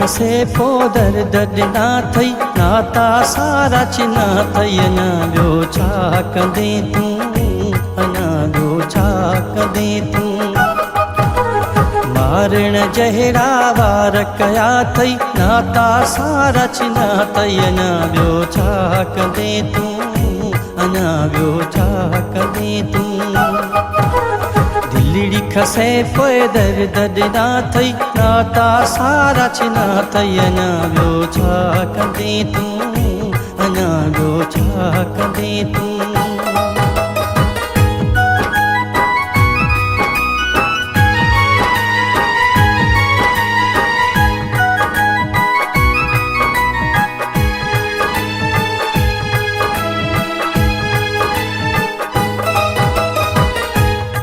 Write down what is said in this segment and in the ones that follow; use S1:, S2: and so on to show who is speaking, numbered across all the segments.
S1: खसे पो दर्द ॾिना थई नाता सारा चिना थई अञा ॿियो छा कंदे तूं अञा ॿियो छा कंदे तूं मारण जहिड़ा वार कया थई नाता सारा चिना थई अञा ॿियो छा कंदे तूं अञा ॿियो छा कंदे तूं दिलड़ी खसे पोइ दर्द ॾिना थई नाता सारा छिना थई अञा ॿियो छा कंदे तूं अञा ॿियो छा कंदे तूं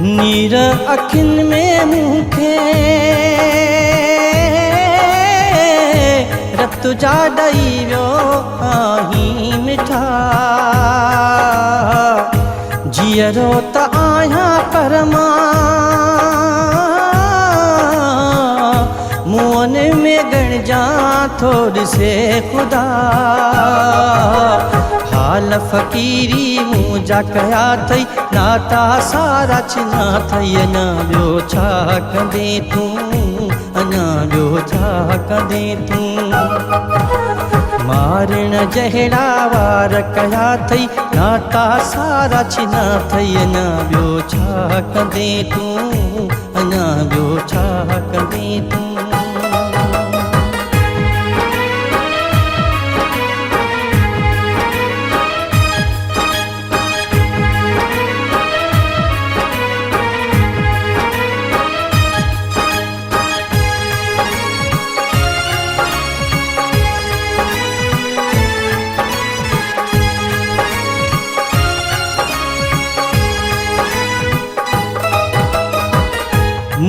S1: नीर अखियुनि में मूंखे रत जा ॾई वियो आहीं मिठा जीअरो त आहियां पर मां मुअन में गणिजा थो ॾिसे ख़ुदा हाल फ़क़ीरी मुंहिंजा कया थई नाता सारा छिना थई अञा ॿियो छा कंदे तूं अञा ॿियो छा कंदे तूं मारण जहिड़ा वार कया थई नाता सारा छिना थई अञा ॿियो छा कंदे तूं अञा ॿियो छा कंदे तूं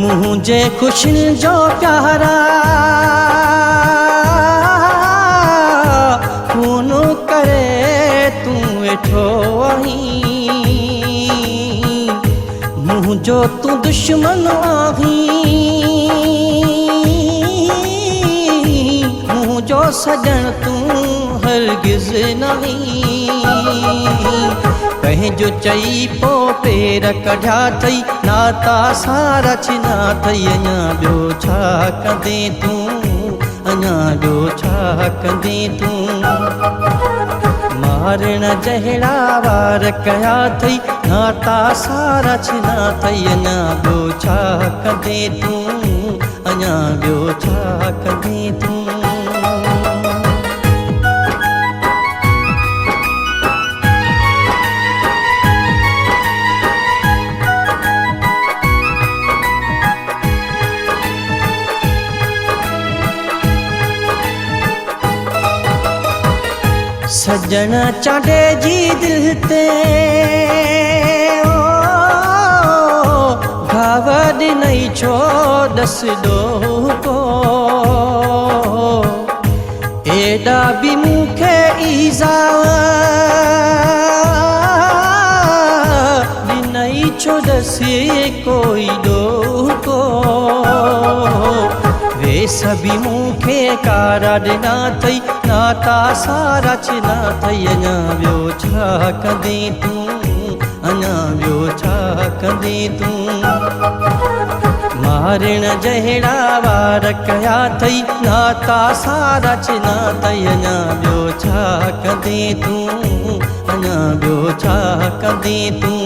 S1: मुझे खुशियुनि जो प्यारा खून करे तूं वेठो आहीं मुंहिंजो तूं दुश्मन आहीं मुंहिंजो सजण तूं हरगिज़ नहीं पंहिंजो चई पो पेर कढिया थई नाता सारा छिना थई अञा ॿियो छा कंदे तूं अञा ॿियो छा कंदे तूं मारण जहिड़ा वार कया थई नाता सारा छिना थई अञा ॿियो छा कंदे तूं अञा ॿियो छा कंदे तूं सजन चांडे जी दिल ते घाव ॾिनई छो दस ॾोको एॾा बि मूंखे ईज़ा ॾिनई छो दसी कोई ॾोको वे सभी मूंखे कारा ॾिना थई नाता सारा छिना थई अञा ॿियो छा कंदे तूं अञा ॿियो छा कंदे तूं मारण जहिड़ा वार कया थई नाता सारा छिना थई अञा ॿियो छा कंदे तूं अञा ॿियो छा कंदे तूं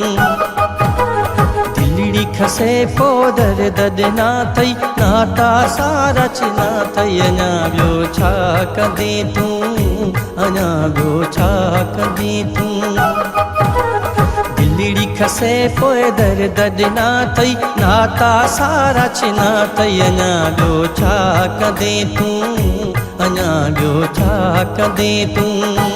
S1: दिलड़ी खसे पो दर्द ॾिना थई नाता सारा छिना थई अञा ॿियो छा कंदे तूं अञा ॿियो छा कंदे तूं दिलड़ी खसे पोइ दर्द ॾिना थई नाता सारा छिना थई अञा ॿियो छा कंदे तूं अञा ॿियो छा कंदे तूं